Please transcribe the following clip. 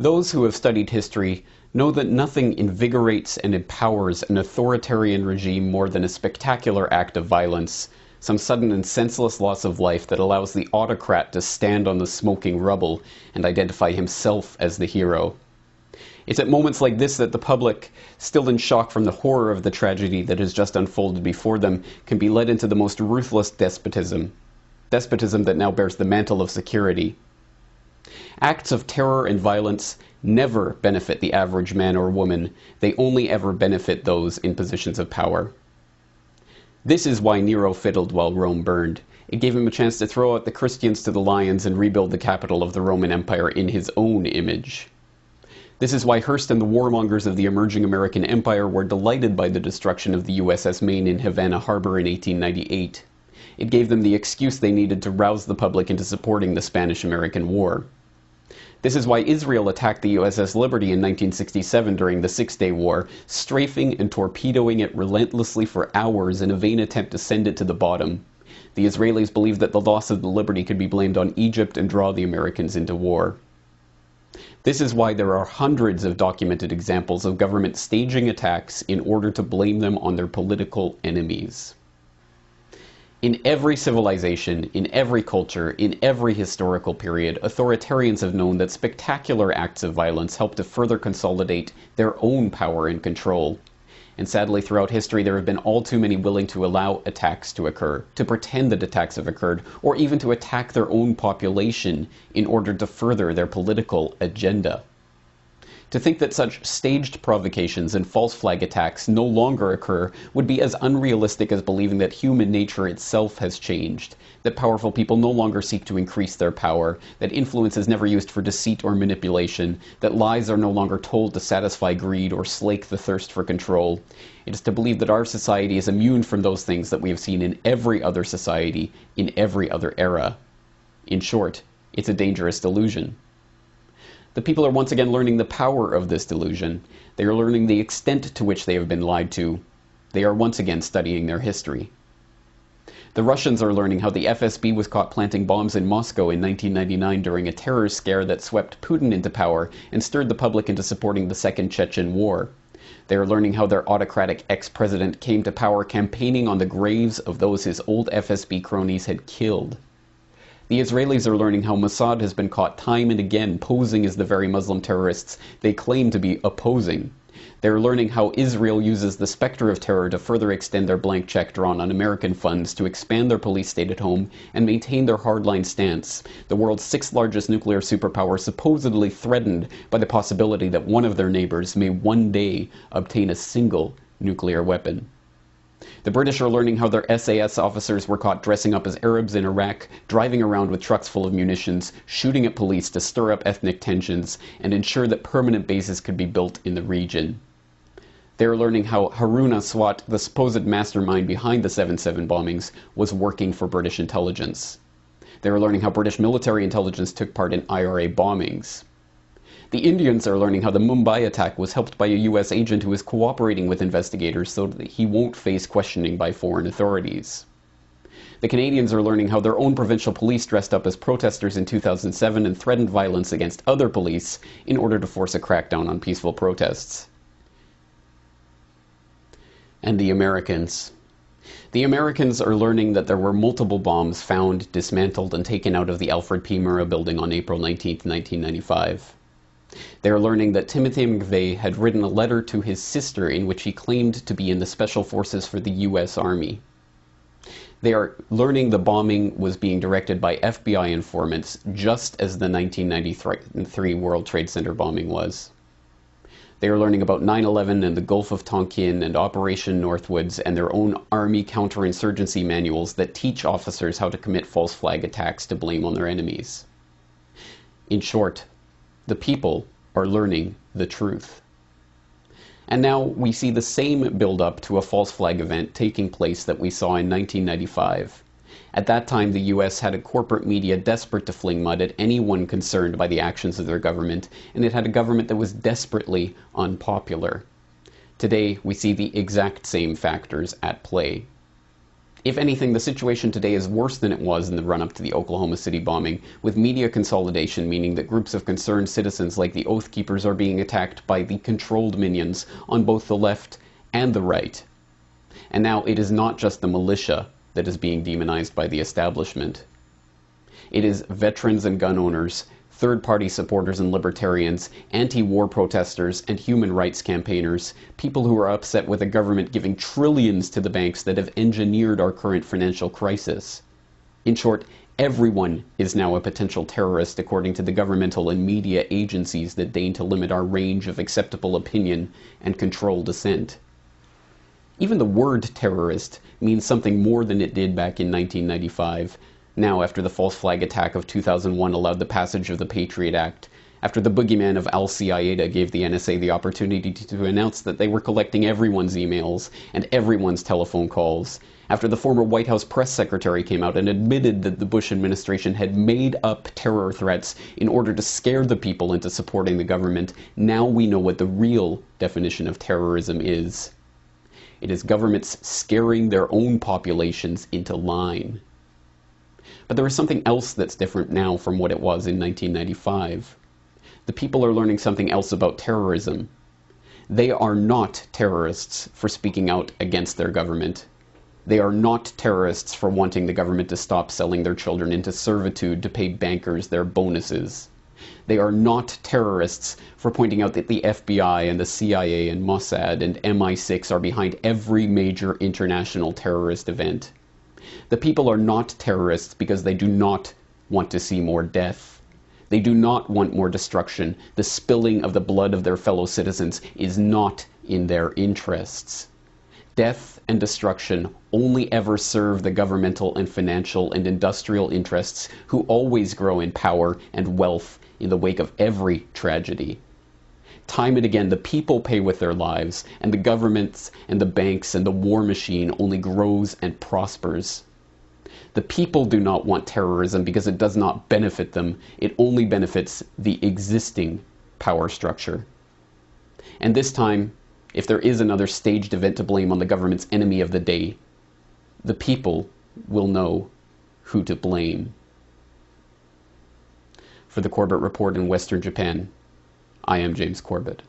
Those who have studied history know that nothing invigorates and empowers an authoritarian regime more than a spectacular act of violence, some sudden and senseless loss of life that allows the autocrat to stand on the smoking rubble and identify himself as the hero. It's at moments like this that the public, still in shock from the horror of the tragedy that has just unfolded before them, can be led into the most ruthless despotism that now bears the mantle of security. Acts of terror and violence never benefit the average man or woman. They only ever benefit those in positions of power. This is why Nero fiddled while Rome burned. It gave him a chance to throw out the Christians to the lions and rebuild the capital of the Roman Empire in his own image. This is why Hearst and the warmongers of the emerging American Empire were delighted by the destruction of the USS Maine in Havana Harbor in 1898. It gave them the excuse they needed to rouse the public into supporting the Spanish-American War. This is why Israel attacked the USS Liberty in 1967 during the Six-Day War, strafing and torpedoing it relentlessly for hours in a vain attempt to send it to the bottom. The Israelis believed that the loss of the Liberty could be blamed on Egypt and draw the Americans into war. This is why there are hundreds of documented examples of government staging attacks in order to blame them on their political enemies. In every civilization, in every culture, in every historical period, authoritarians have known that spectacular acts of violence help to further consolidate their own power and control. And sadly, throughout history, there have been all too many willing to allow attacks to occur, to pretend that attacks have occurred, or even to attack their own population in order to further their political agenda. To think that such staged provocations and false flag attacks no longer occur would be as unrealistic as believing that human nature itself has changed, that powerful people no longer seek to increase their power, that influence is never used for deceit or manipulation, that lies are no longer told to satisfy greed or slake the thirst for control. It is to believe that our society is immune from those things that we have seen in every other society, in every other era. In short, it's a dangerous delusion. The people are once again learning the power of this delusion. They are learning the extent to which they have been lied to. They are once again studying their history. The Russians are learning how the FSB was caught planting bombs in Moscow in 1999 during a terror scare that swept Putin into power and stirred the public into supporting the Second Chechen War. They are learning how their autocratic ex-president came to power campaigning on the graves of those his old FSB cronies had killed. The Israelis are learning how Mossad has been caught time and again posing as the very Muslim terrorists they claim to be opposing. They are learning how Israel uses the specter of terror to further extend their blank check drawn on American funds to expand their police state at home and maintain their hardline stance, the world's sixth largest nuclear superpower supposedly threatened by the possibility that one of their neighbors may one day obtain a single nuclear weapon. The British are learning how their SAS officers were caught dressing up as Arabs in Iraq, driving around with trucks full of munitions, shooting at police to stir up ethnic tensions, and ensure that permanent bases could be built in the region. They are learning how Harun Aswat, the supposed mastermind behind the 7/7 bombings, was working for British intelligence. They are learning how British military intelligence took part in IRA bombings. The Indians are learning how the Mumbai attack was helped by a US agent who is cooperating with investigators so that he won't face questioning by foreign authorities. The Canadians are learning how their own provincial police dressed up as protesters in 2007 and threatened violence against other police in order to force a crackdown on peaceful protests. And the Americans. The Americans are learning that there were multiple bombs found, dismantled, and taken out of the Alfred P. Murrah building on April 19, 1995. They are learning that Timothy McVeigh had written a letter to his sister in which he claimed to be in the Special Forces for the US Army. They are learning the bombing was being directed by FBI informants, just as the 1993 World Trade Center bombing was. They are learning about 9/11 and the Gulf of Tonkin and Operation Northwoods and their own Army counterinsurgency manuals that teach officers how to commit false flag attacks to blame on their enemies. In short, the people are learning the truth. And now we see the same build-up to a false flag event taking place that we saw in 1995. At that time, the US had a corporate media desperate to fling mud at anyone concerned by the actions of their government, and it had a government that was desperately unpopular. Today, we see the exact same factors at play. If anything, the situation today is worse than it was in the run-up to the Oklahoma City bombing, with media consolidation meaning that groups of concerned citizens like the Oath Keepers are being attacked by the controlled minions on both the left and the right. And now it is not just the militia that is being demonized by the establishment. It is veterans and gun owners, third-party supporters and libertarians, anti-war protesters and human rights campaigners, people who are upset with a government giving trillions to the banks that have engineered our current financial crisis. In short, everyone is now a potential terrorist according to the governmental and media agencies that deign to limit our range of acceptable opinion and control dissent. Even the word terrorist means something more than it did back in 1995. Now, after the false flag attack of 2001 allowed the passage of the Patriot Act, after the boogeyman of Al-Qaeda gave the NSA the opportunity to announce that they were collecting everyone's emails and everyone's telephone calls, after the former White House press secretary came out and admitted that the Bush administration had made up terror threats in order to scare the people into supporting the government, now we know what the real definition of terrorism is. It is governments scaring their own populations into line. But there is something else that's different now from what it was in 1995. The people are learning something else about terrorism. They are not terrorists for speaking out against their government. They are not terrorists for wanting the government to stop selling their children into servitude to pay bankers their bonuses. They are not terrorists for pointing out that the FBI and the CIA and Mossad and MI6 are behind every major international terrorist event. The people are not terrorists because they do not want to see more death. They do not want more destruction. The spilling of the blood of their fellow citizens is not in their interests. Death and destruction only ever serve the governmental and financial and industrial interests who always grow in power and wealth in the wake of every tragedy. Time and again, the people pay with their lives, and the governments and the banks and the war machine only grows and prospers. The people do not want terrorism because it does not benefit them. It only benefits the existing power structure. And this time, if there is another staged event to blame on the government's enemy of the day, the people will know who to blame. For the Corbett Report in Western Japan, I am James Corbett.